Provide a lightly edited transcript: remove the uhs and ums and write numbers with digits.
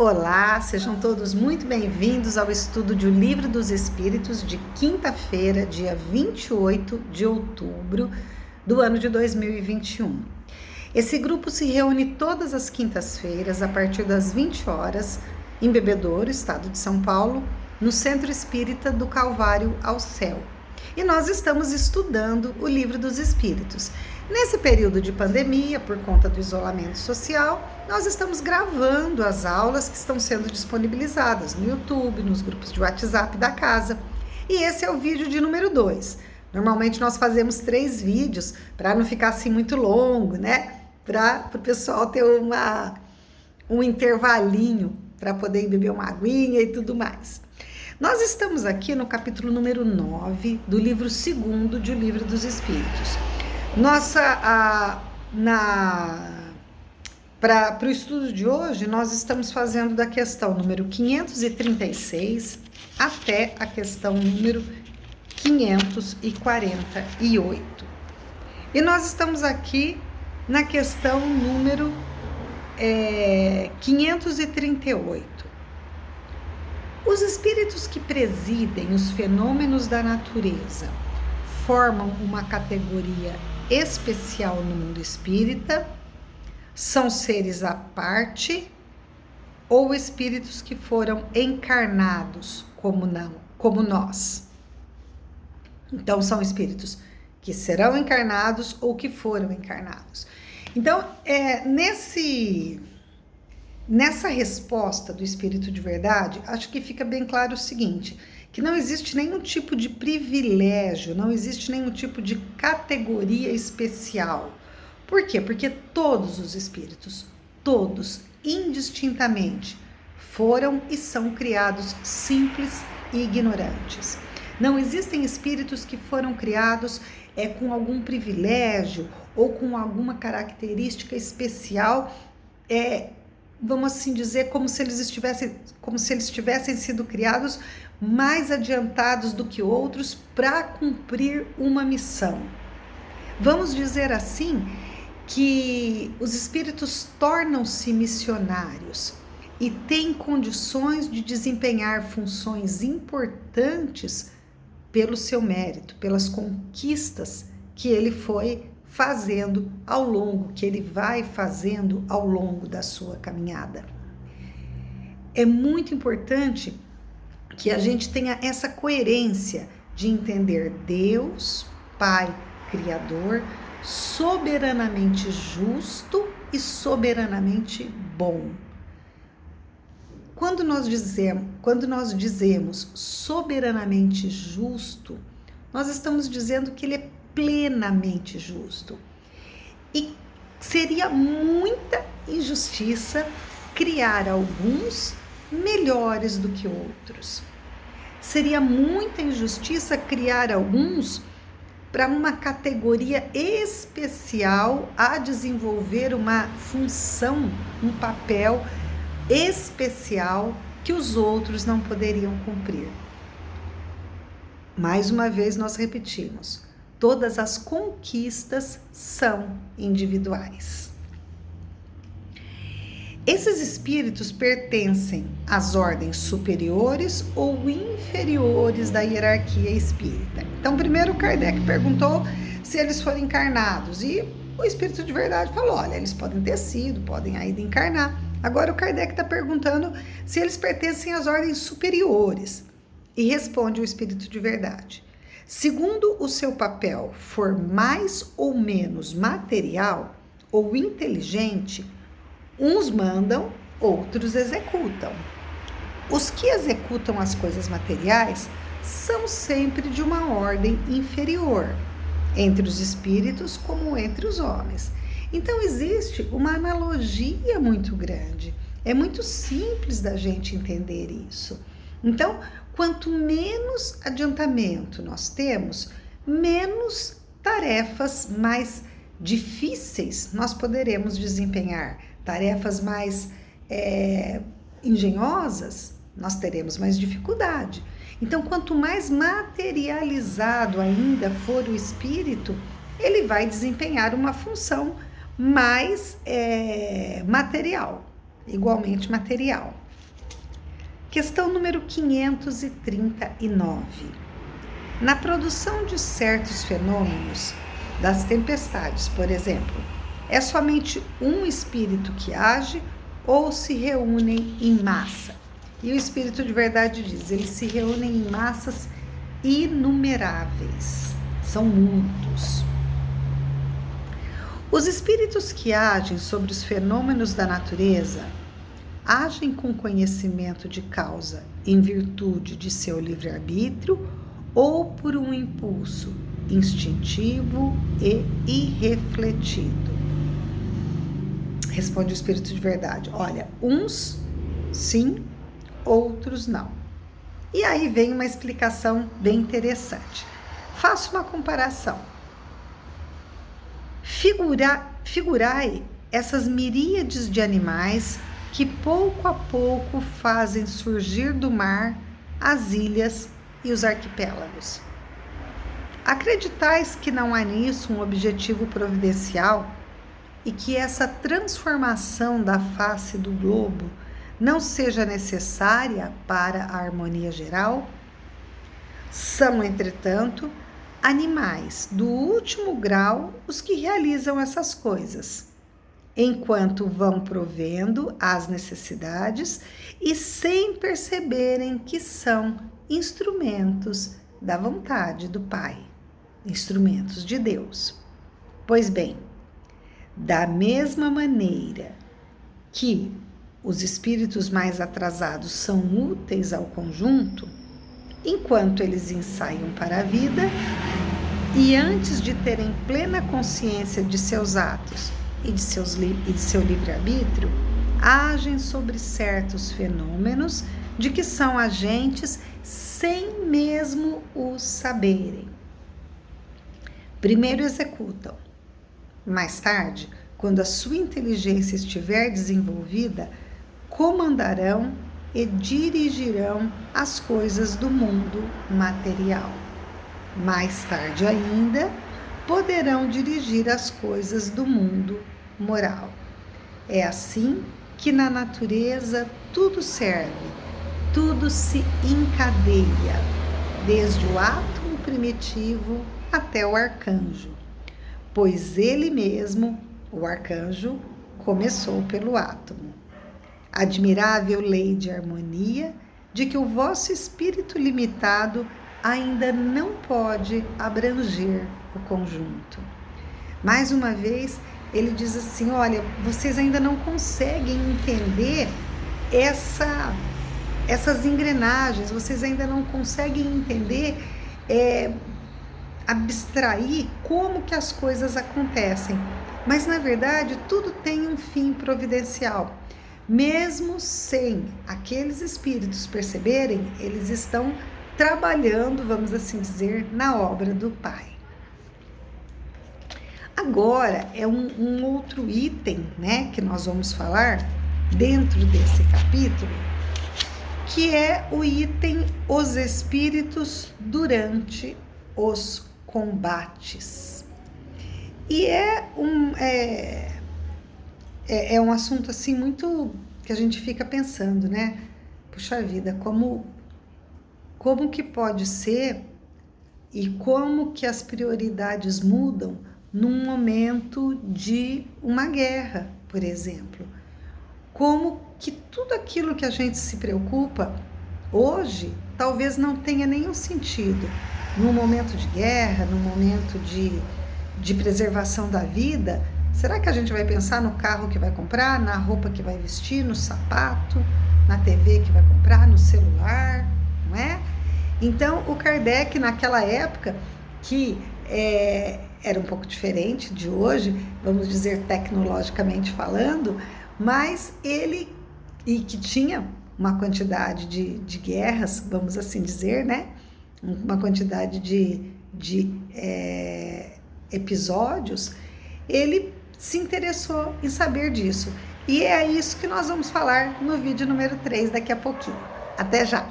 Olá, sejam todos muito bem-vindos ao estudo de O Livro dos Espíritos de quinta-feira, dia 28 de outubro do ano de 2021. Esse grupo se reúne todas as quintas-feiras a partir das 20 horas em Bebedouro, estado de São Paulo, no Centro Espírita do Calvário ao Céu. E nós estamos estudando o Livro dos Espíritos. Nesse período de pandemia, por conta do isolamento social, nós estamos gravando as aulas que estão sendo disponibilizadas no YouTube, nos grupos de WhatsApp da casa. E esse é o vídeo de número 2. Normalmente nós fazemos 3 vídeos para não ficar assim muito longo, né? Para o pessoal ter um intervalinho para poder beber uma aguinha e tudo mais. Nós estamos aqui no capítulo número 9 do livro 2º de O Livro dos Espíritos. Para o estudo de hoje, nós estamos fazendo da questão número 536 até a questão número 548. E nós estamos aqui na questão número 538. Os espíritos que presidem os fenômenos da natureza formam uma categoria especial no mundo espírita? São seres à parte ou espíritos que foram encarnados como nós? Então, são espíritos que serão encarnados ou que foram encarnados. Então, nessa resposta do Espírito de Verdade, acho que fica bem claro o seguinte, que não existe nenhum tipo de privilégio, não existe nenhum tipo de categoria especial. Por quê? Porque todos os espíritos, todos, indistintamente, foram e são criados simples e ignorantes. Não existem espíritos que foram criados com algum privilégio ou com alguma característica especial, vamos assim dizer, como se eles tivessem sido criados mais adiantados do que outros para cumprir uma missão. Vamos dizer assim que os espíritos tornam-se missionários e têm condições de desempenhar funções importantes pelo seu mérito, pelas conquistas que ele foi fazendo que ele vai fazendo ao longo da sua caminhada. É muito importante que a gente tenha essa coerência de entender Deus, Pai Criador, soberanamente justo e soberanamente bom. Quando nós dizemos soberanamente justo, nós estamos dizendo que ele é plenamente justo. E seria muita injustiça criar alguns melhores do que outros. Seria muita injustiça criar alguns para uma categoria especial a desenvolver uma função, um papel especial que os outros não poderiam cumprir. Mais uma vez nós repetimos, todas as conquistas são individuais. Esses espíritos pertencem às ordens superiores ou inferiores da hierarquia espírita. Então, primeiro Kardec perguntou se eles foram encarnados e o Espírito de Verdade falou, olha, eles podem ter sido, podem ainda encarnar. Agora o Kardec está perguntando se eles pertencem às ordens superiores e responde o Espírito de Verdade. Segundo o seu papel for mais ou menos material ou inteligente, uns mandam, outros executam. Os que executam as coisas materiais são sempre de uma ordem inferior, entre os espíritos como entre os homens. Então existe uma analogia muito grande. É muito simples da gente entender isso. Então, quanto menos adiantamento nós temos, menos tarefas mais difíceis nós poderemos desempenhar. Tarefas mais engenhosas, nós teremos mais dificuldade. Então, quanto mais materializado ainda for o espírito, ele vai desempenhar uma função mais material, igualmente material. Questão número 539. Na produção de certos fenômenos, das tempestades, por exemplo, é somente um espírito que age ou se reúnem em massa? E o Espírito de Verdade diz, eles se reúnem em massas inumeráveis, são muitos. Os espíritos que agem sobre os fenômenos da natureza agem com conhecimento de causa em virtude de seu livre-arbítrio ou por um impulso instintivo e irrefletido? Responde o Espírito de Verdade. Olha, uns sim, outros não. E aí vem uma explicação bem interessante. Faço uma comparação. Figurai essas miríades de animais que pouco a pouco fazem surgir do mar as ilhas e os arquipélagos. Acreditais que não há nisso um objetivo providencial e que essa transformação da face do globo não seja necessária para a harmonia geral? São, entretanto, animais do último grau os que realizam essas coisas, enquanto vão provendo as necessidades e sem perceberem que são instrumentos da vontade do Pai, instrumentos de Deus. Pois bem, da mesma maneira que os espíritos mais atrasados são úteis ao conjunto, enquanto eles ensaiam para a vida, e antes de terem plena consciência de seus atos e de seu livre-arbítrio, agem sobre certos fenômenos de que são agentes sem mesmo os saberem. Primeiro executam. Mais tarde, quando a sua inteligência estiver desenvolvida, comandarão e dirigirão as coisas do mundo material. Mais tarde ainda, poderão dirigir as coisas do mundo moral. É assim que na natureza tudo serve, tudo se encadeia, desde o átomo primitivo até o arcanjo, pois ele mesmo, o arcanjo, começou pelo átomo. Admirável lei de harmonia de que o vosso espírito limitado ainda não pode abranger o conjunto. Mais uma vez, ele diz assim, olha, vocês ainda não conseguem entender essas engrenagens, vocês ainda não conseguem entender, abstrair como que as coisas acontecem. Mas, na verdade, tudo tem um fim providencial. Mesmo sem aqueles espíritos perceberem, eles estão trabalhando, vamos assim dizer, na obra do Pai. Agora, é um outro item, né, que nós vamos falar dentro desse capítulo, que é o item Os Espíritos durante os combates. E é um assunto assim muito que a gente fica pensando, né? Puxa vida, como que pode ser e como que as prioridades mudam num momento de uma guerra, por exemplo. Como que tudo aquilo que a gente se preocupa hoje talvez não tenha nenhum sentido. Num momento de guerra, num momento de preservação da vida, será que a gente vai pensar no carro que vai comprar, na roupa que vai vestir, no sapato, na TV que vai comprar, no celular, não é? Então, o Kardec, naquela época, que era um pouco diferente de hoje, vamos dizer tecnologicamente falando, mas ele, e que tinha uma quantidade de guerras, vamos assim dizer, né? Uma quantidade de episódios, ele se interessou em saber disso. E é isso que nós vamos falar no vídeo número 3 daqui a pouquinho. Até já!